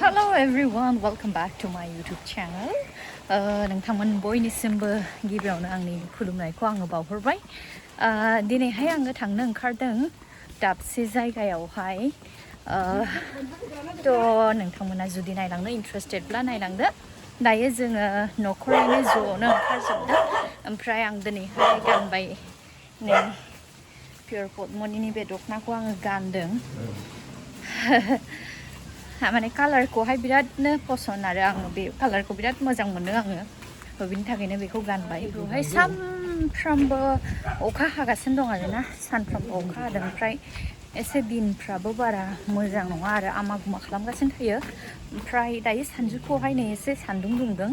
Hello everyone, welcome back to my YouTube channel. नोंथांमोन बयनिसिमबो गिबियावनो आंनि खुलुमनायखौ आङो बावहरबाय। दिनैहाय आङो थांनो ओंखारदों दाबसे जायगायावहाय। थ' नोंथांमोना जुदि नायलांनो इन्ट्रेस्टेडब्ला नायलांदो। दायो जोङो न'खरैनो ज'नो ओंखारजोबदों। ओमफ्राय आं दिनैहाय गानबाय नै पियर पद्मनिनि बे दख'नाखौ आङो गानदों। माने कालारखौहाय बिरादनो पसन्द आरो आङो बे कालारखौ बिराद मोजां मोनो आङो बिनि थाखायनो बेखौ गानबाय। बेवहाय सानफ्रामबो अखा हागासिनो दं आरोना, सानफ्रामबो अखा हादों। ओमफ्राय एसे दिनफ्राबो बारा मोजां नङा आरो आमा गुमा खालामगासिनो थायो। ओमफ्राय दायो सानजौफुआवहाय नै एसे सान्दुं दुंदों।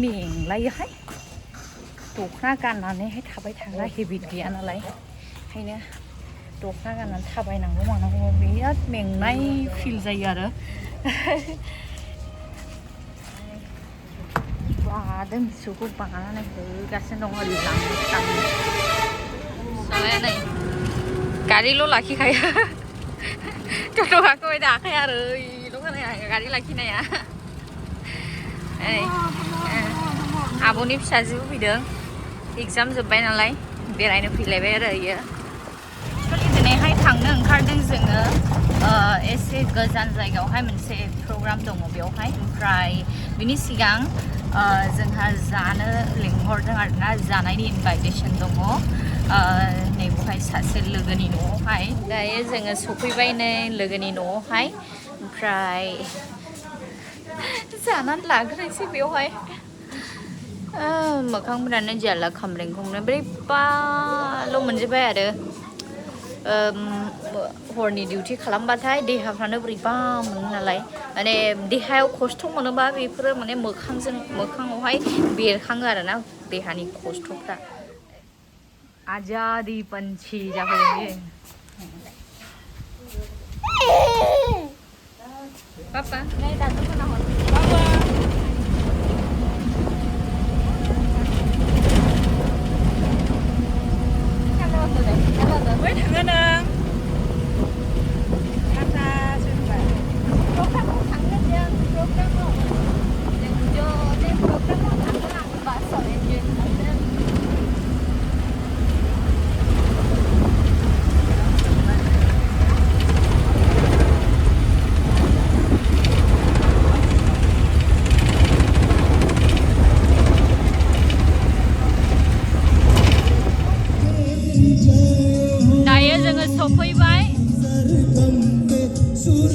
मेंलायोहाय, दख'ना गाननानैहाय थाबाय थाग्रा हेबिट गैया नालाय, ओंखायनो दख'ना गाननानै थाबायनांगौ मानांगौ बिराद मेंनाय फिल जायो आरो। बादों बिसौखौ बानानै होगासिनो दङ नै गारिल' लाखिखायो। टट'खौ दाखाया आरो ओइल' खोनाया गारि लाखिनाया। आब'नि फिसाजोबो फैदों, एग्जाम जोब्बाय नालाय बेरायनो फैलायबाय आरो इयो। दिनैहाय थांनो ओंखारदों जोङो एसे गोजान जायगायावहाय मोनसे प्रग्राम दङ बेवहाय। ओमफ्राय बिनि सिगां जोंहा जानो लिंहरदों आरोना, जानायनि इनभाइटेसन दङ नै बेवहाय सासे लोगोनि न'आवहाय। दायो जोङो सफैबाय नै लोगोनि न'आवहाय। ओमफ्राय जानानै लाग्रोनोसै बेवहाय। मोखांफोरानो जाला खामब्रें खुमब्रें बोरैबाल' मोनजोब्बाय आरो। हरनि डिउटि खालामबाथाय देहाफ्रानो बोरैबा मोनो नालाय, माने देहायाव खस्थ' मोनोबा बेफोरो माने मोखाङावहाय बेरखाङो आरोना देहानि खस्थ'फ्रा। आजादी पंछी जाफैयो पापा नहीं दादू को ना हो पापा 왜 당연한 가자 출발 프로그램 당근장 프로그램 내 프로그램 당근장 봤어 이제 सफैबाय।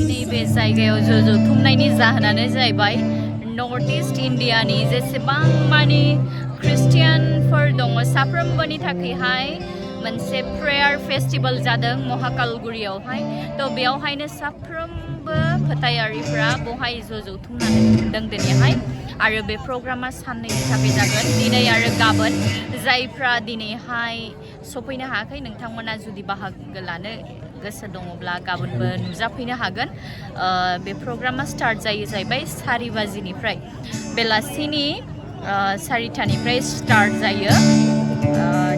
नैबे जायगायाव ज' जथुमनायनि जाहोनानो जाहैबाय नर्थ इस्ट इण्डियानि जेसेबां मानि ख्रिस्टियानफोर दङ साफ्रोमबोनि थाखायहाय मोनसे प्रेयार फेस्टिभेल जादों महाकालगुरियावहाय। थ' बेयावहायनो साफ्रोमबो फोथायारिफ्रा बहाय ज' जथुमनानै थांदों दिनैहाय। आरो बे प्रग्रामा साननैनि थाखाय जागोन, दिनै आरो गाबोन। जायफ्रा दिनैहाय सफैनो हायाखै नोंथांमोना जुदि बाहागो लानो गोसो दङब्ला गाबोनबो नुजाफैनो हागोन। बे प्रग्रामा स्टार्ट जायो जाहैबाय 4 बाजिनिफ्राय, बेलासिनि 4टानिफ्राय स्टार्ट जायो।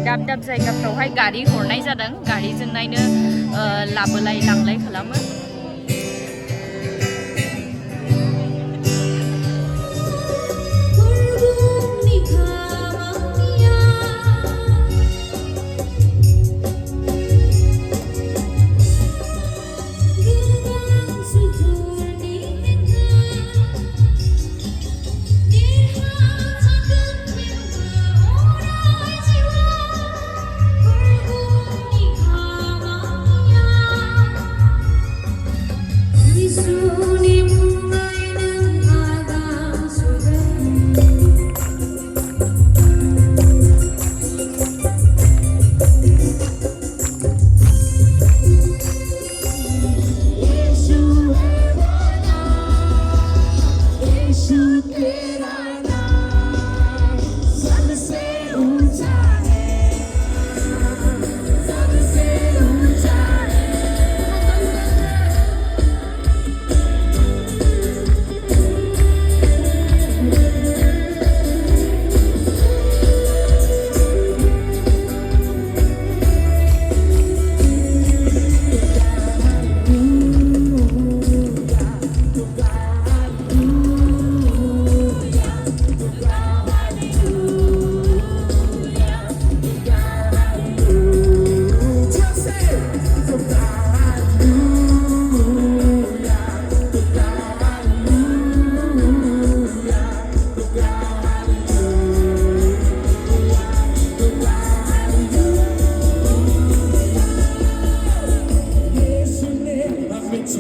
दाब दाब जायगाफ्रावहाय गारि हरनाय जादों, गारिजोंनो लाबोलाय लांलाय खालामो।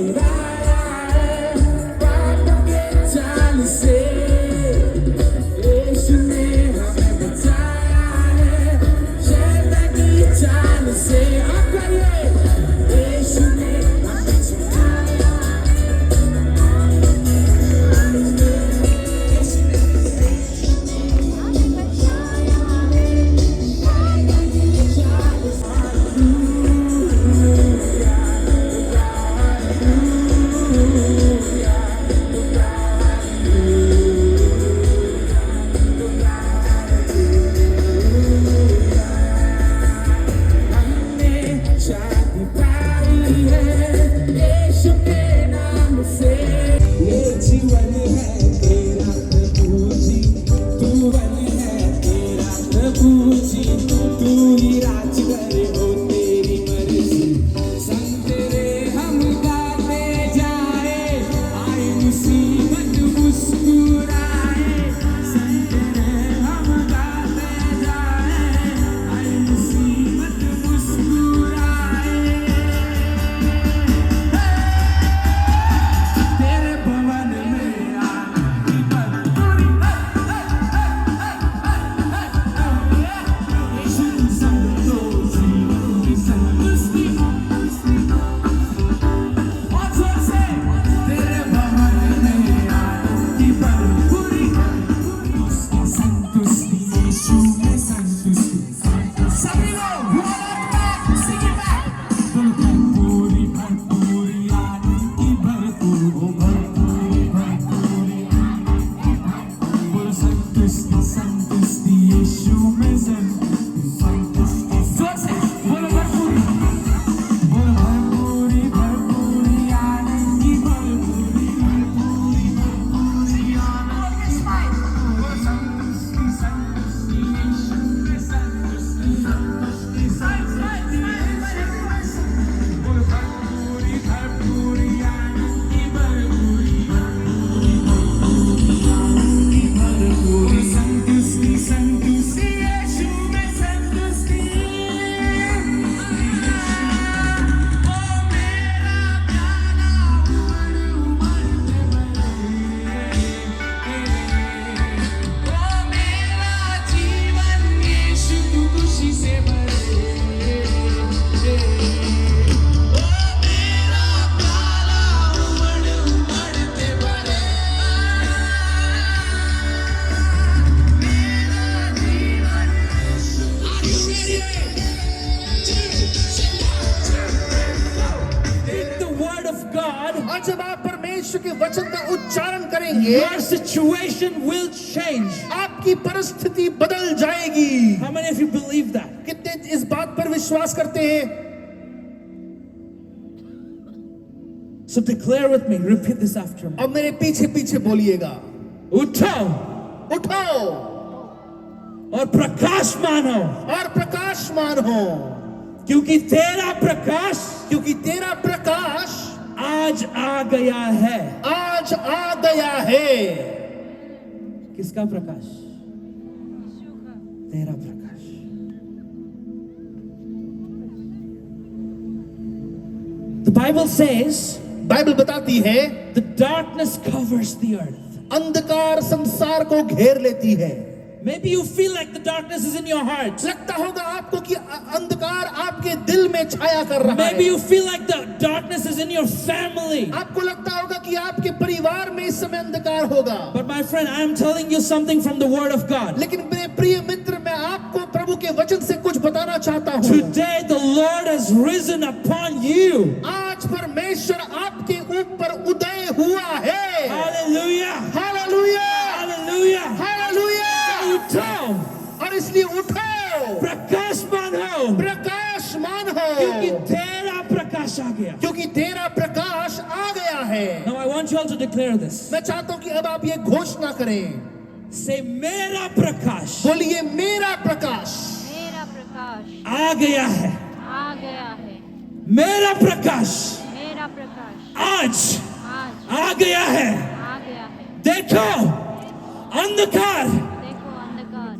चुराया है पापों के जाल से, यीशु ने हमें बचाया है शैतान की चाल से। आप कहिए, यीशु ने हमें छुड़ाया शादी पाई है यीशु के नाम से। ये जीवन है तेरा प्रभु जी, तू बन है तेरा प्रभु जी, तू ही राज करे हो तेरी मर्जी। संग तेरे हम गाते जाए, आए मुसीबत मुस्कुराए। संग तेरे हम गाते जाए, आए मुसीबत मुस्कुराए। तेरे भवन में आनंद की भरपूरी, यीशु की संतोषी की संतुष्टि। और जोर से, तेरे भवन में आनंद की भरपूरी, उसकी संतुष्टि, यीशु में संतुष्टि। सभी लोग sing it back. भरपूरी भरपूरी आनंद की भरपूरी, वो भरपूरी भरपूरी वो संतुष्टि संतुष्टि यीशु में संतुष्टि। जोर से बोलो भरपूरी, बोलो भरपूरी भरपूरी आनंद की भरपूरी, भरपूरी भरपूरी आनंद। वो संतुष्टि संतुष्टि यीशु में संतुष्टि संतुष्टि संतुष्टि। बोलो भरपूरी भरपूरी आनंद की भरपूरी, भरपूरी भरपूरी आनंद की भरपूरी, संतुष्टि संतुष्टि यीशु में संतुष्टि। ओ मेरा प्यारा उमड़ उमड़ते बने, ओ मेरा जीवन यीशु तू खुशी से भरे। ओ मेरा प्यारा उमड़ उमड़ते बने, मेरा जीवन यीशु। In the word of God, और जब आप परमेश्वर के वचन का उच्चारण करेंगे, your situation will change. आपकी परिस्थिति बदल जाएगी। How many of you believe that? कितने इस बात पर विश्वास करते हैं? So declare with me, repeat this after me. अब मेरे पीछे पीछे बोलिएगा, उठो उठो और प्रकाशमान हो, और प्रकाशमान हो, क्योंकि तेरा प्रकाश क्योंकि तेरा प्रकाश आज आ गया है। आज आ गया है। किसका प्रकाश? तेरा प्रकाश। The Bible says बाइबल बताती है, the darkness covers the earth. अंधकार संसार को घेर लेती है। Maybe you feel like the darkness is in your heart. लगता होगा आपको कि अंधकार आपके दिल में छाया कर रहा Maybe है। you feel like the darkness is in your family. आपको लगता होगा कि आपके परिवार में इस समय अंधकार होगा। But my friend, I am telling you something from the Word of God. लेकिन मेरे प्रिय मित्र, मैं आपको प्रभु के वचन से कुछ बताना चाहता हूँ। Today the Lord has risen upon you. आज परमेश्वर आपके ऊपर उदय हुआ है। Hallelujah. Hallelujah, Hallelujah. हालेलुया। उठो और इसलिए उठो, प्रकाशमान हो, प्रकाशमान हो, क्योंकि तेरा प्रकाश आ गया। क्योंकि तेरा प्रकाश आ गया है। Now I want you all to declare this. मैं चाहता हूँ कि अब आप ये घोषणा करें। Say मेरा प्रकाश बोलिए, मेरा प्रकाश मेरा प्रकाश आ गया है। आ गया है। मेरा प्रकाश मेरा प्रकाश आज आज आ गया है। आ गया है। देखो अंधकार देखो अंधकार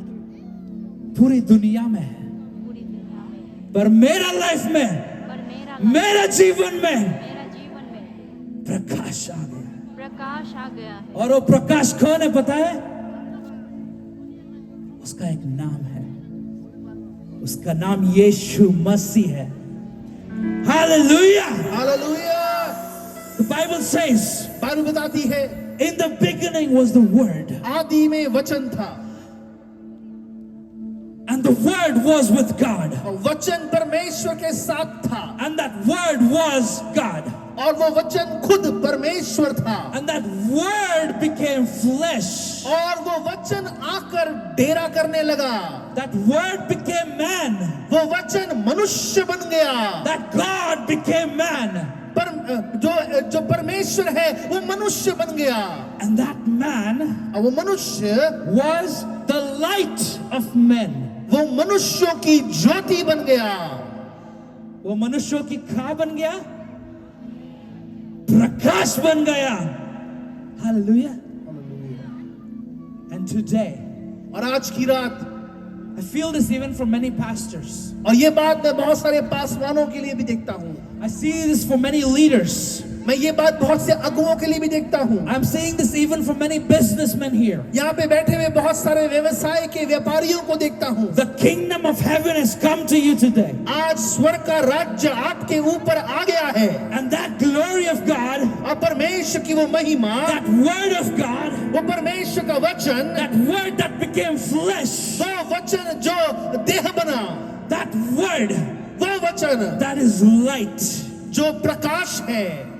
पूरी दुनिया में है, पूरी दुनिया में, पर मेरा लाइफ में, पर मेरा मेरा जीवन में मेरा जीवन में प्रकाश आ गया है। प्रकाश आ गया है। और वो प्रकाश कौन है पता है? उसका एक नाम है, उसका नाम यीशु मसीह है। Hallelujah. Hallelujah. The Bible says, Bible बताती है, in the beginning was the word, आदि में वचन था and the word was with God, और वचन परमेश्वर के साथ था and that word was God, और वो वचन खुद परमेश्वर था and that word became flesh. और वो वचन आकर डेरा करने लगा। That word became man. वो वचन मनुष्य बन गया। That God became man. पर जो परमेश्वर है वो मनुष्य बन गया And that man और वो मनुष्य was the light of men. वो मनुष्यों की ज्योति बन गया। वो मनुष्यों की क्या बन गया? प्रकाश बन गया। Hallelujah. And today, और आज की रात, I feel this even from many pastors. और ये बात मैं बहुत सारे पासवानों के लिए भी देखता हूँ। I see this for many leaders. मैं ये बात बहुत से अगुओं के लिए भी देखता हूँ। I'm seeing this even for many businessmen here. यहाँ पे बैठे हुए बहुत सारे व्यवसाय के व्यापारियों को देखता हूँ। The kingdom of heaven has come to you today. आज स्वर्ग का राज्य आपके ऊपर आ गया है And that glory of God, और परमेश्वर की वो महिमा, that word of God, वो परमेश्वर का वचन, that word that became flesh, वो वचन जो देह बना, that word वो वचन that is light जो प्रकाश है,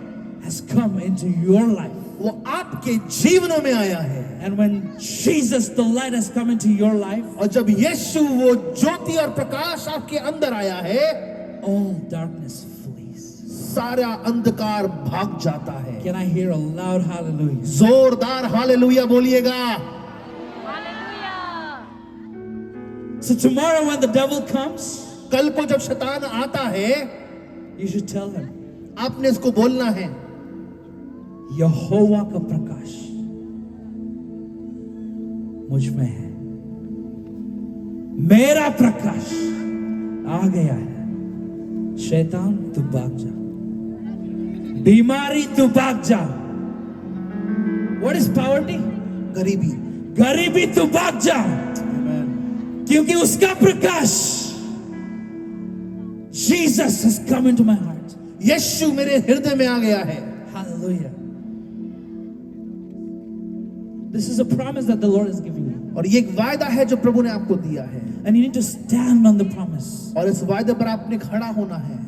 has come into your life. वो आपके जीवनों में आया है। And when Jesus, the light, has come into your life, और जब यीशु वो ज्योति और प्रकाश आपके अंदर आया है, all darkness flees. सारा अंधकार भाग जाता है। Can I hear a loud hallelujah? जोरदार हालेलुया बोलिएगा। Hallelujah. So tomorrow when the devil comes, कल को जब शैतान आता है, you should tell him, आपने इसको बोलना है, यहोवा का प्रकाश मुझ में है, मेरा प्रकाश आ गया है। शैतान तू भाग जा, बीमारी तू भाग जा। What is poverty? गरीबी। गरीबी तू भाग जा, क्योंकि उसका प्रकाश, Jesus has come into my heart. यीशु मेरे हृदय में आ गया है। Hallelujah. This is a promise that the Lord is giving you. और ये एक वायदा है जो प्रभु ने आपको दिया है, And you need to stand on the promise. और इस वायदे पर आपने खड़ा होना है।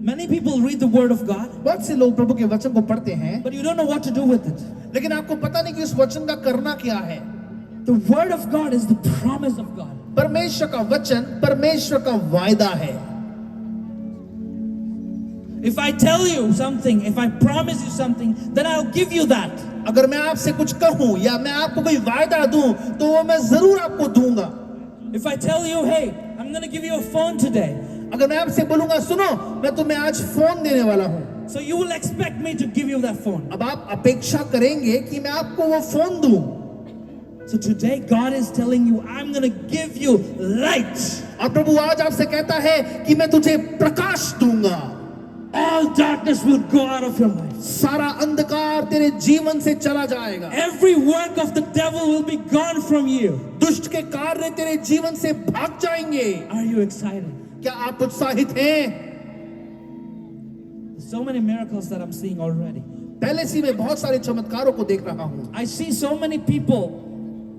Many people read the word of God, बहुत से लोग प्रभु के वचन को पढ़ते हैं, but you don't know what to do with it. लेकिन आपको पता नहीं कि उस वचन का करना क्या है। The word of God is the promise of God. परमेश्वर का वचन परमेश्वर का वायदा है। If I tell you something, if I promise you something, then I'll give you that. अगर मैं आपसे कुछ कहूं या मैं आपको कोई वायदा दूं तो वो मैं जरूर आपको दूंगा। If I tell you, hey, I'm going to give you a phone today, अगर मैं आपसे बोलूंगा, सुनो मैं तुम्हें आज फोन देने वाला हूं, so you will expect me to give you that phone. अब आप अपेक्षा करेंगे कि मैं आपको वो फोन दूं। So today God is telling you, I'm going to give you light. और प्रभु आज आपसे कहता है कि मैं तुझे प्रकाश दूंगा। All darkness will go out of your life. सारा अंधकार तेरे जीवन से चला जाएगा। Every work of the devil will be gone from you. दुष्ट के कार्य तेरे जीवन से भाग जाएंगे। Are you excited? क्या आप उत्साहित हैं? So many miracles that I'm seeing already. पहले से मैं बहुत सारे चमत्कारों को देख रहा हूं। I see so many people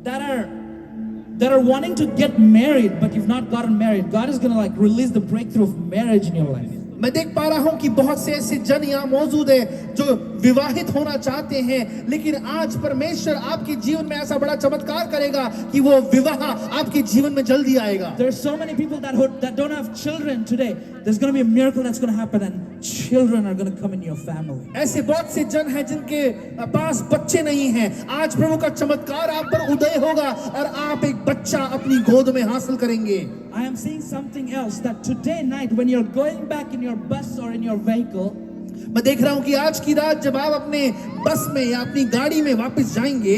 that are wanting to get married, but you've not gotten married. God is going to like release the breakthrough of marriage in your life. मैं देख पा रहा हूं कि बहुत से ऐसे जन यहाँ मौजूद हैं जो विवाहित होना चाहते हैं, लेकिन आज परमेश्वर आपके जीवन में ऐसा बड़ा चमत्कार करेगा कि वो विवाह आपके जीवन में जल्दी आएगा। There are so many people that don't have children today. There's going to be a miracle that's going to happen, and children are going to come in your family. ऐसे बहुत से जन हैं जिनके पास बच्चे नहीं हैं, आज प्रभु का चमत्कार आप पर उदय होगा और आप एक बच्चा अपनी गोद में हासिल करेंगे। I am seeing something else, that today night when you're going back in your bus or in your vehicle, मैं देख रहा हूं कि आज की रात जब आप अपने बस में या अपनी गाड़ी में वापस जाएंगे,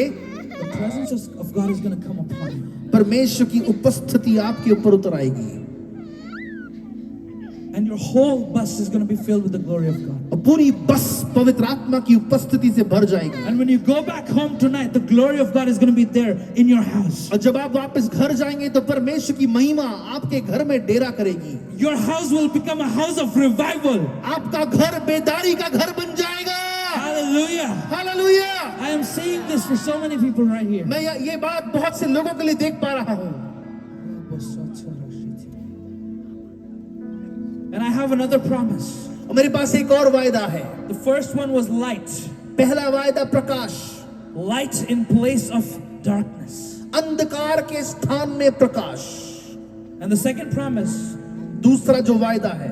the presence of God is going to come upon you. परमेश्वर की उपस्थिति आपके ऊपर उतर आएगी। And your whole bus is going to be filled with the glory of God. और पूरी बस पवित्र आत्मा की उपस्थिति से भर जाएगी। And when you go back home tonight, the glory of God is going to be there in your house. और जब आप वापस घर जाएंगे तो परमेश्वर की महिमा आपके घर में डेरा करेगी। Your house will become a house of revival. आपका घर बेदारी का घर बन जाएगा। Hallelujah. Hallelujah. I am seeing this for so many people right here. मैं ये बात बहुत से लोगों के लिए देख पा रहा हूँ। And I have another promise. और मेरे पास एक और वायदा है। The first one was light. पहला वायदा प्रकाश, Light in place of darkness. अंधकार के स्थान में प्रकाश। And the second promise, दूसरा जो वायदा है,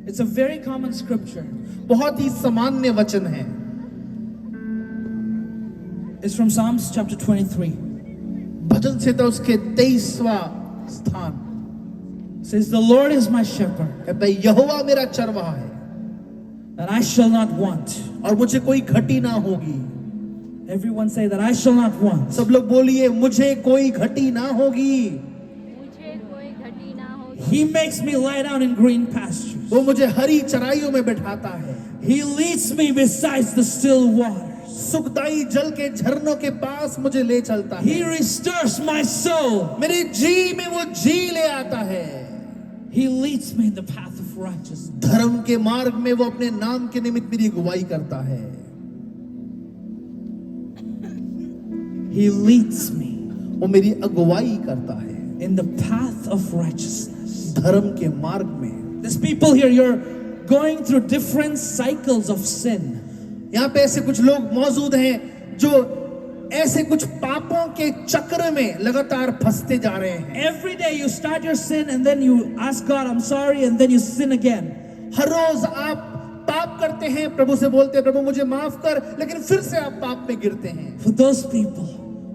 it's a very common scripture. बहुत ही सामान्य वचन है। It's from Psalms chapter 23. भजन संहिता उसके 23वां स्थान It says, the Lord is my shepherd, कहता है, यहोवा मेरा चरवाहा है and I shall not want. और मुझे कोई घटी ना होगी। Everyone say that I shall not want. सब लोग बोलिए, मुझे कोई घटी ना होगी। मुझे कोई घटी ना होगी। He makes me lie down in green pastures. वो मुझे हरी चराइयों में बैठाता है। He leads me beside the still waters. सुखदाई जल के झरनों के पास मुझे ले चलता है। He restores my soul. मेरे जी में वो जी ले आता है। He leads me in the path of righteousness. धर्म के मार्ग में वो अपने नाम के निमित्त मेरी अगुवाई करता है। He leads me वो मेरी अगुवाई करता है in the path of righteousness. धर्म के मार्ग में। There's people here, you're going through different cycles of sin. यहाँ पे ऐसे कुछ लोग मौजूद हैं जो ऐसे कुछ पापों के चक्र में लगातार फंसते जा रहे हैं। Every day you start your sin and then you ask God, I'm sorry, and then you sin again. हर रोज आप पाप करते हैं, प्रभु से बोलते हैं, प्रभु मुझे माफ कर, लेकिन फिर से आप पाप में गिरते हैं। For those people,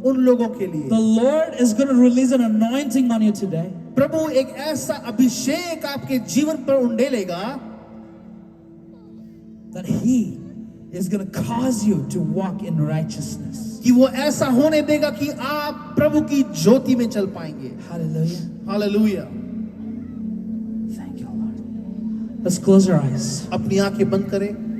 उन लोगों के लिए the Lord is going to release an anointing on you today. प्रभु एक ऐसा अभिषेक आपके जीवन पर उंडेलेगा That He is going to cause you to walk in righteousness. कि वो ऐसा होने देगा कि आप प्रभु की ज्योति में चल पाएंगे। Hallelujah. Hallelujah. Thank you, Lord. Let's close our eyes. अपनी आंखें बंद करें।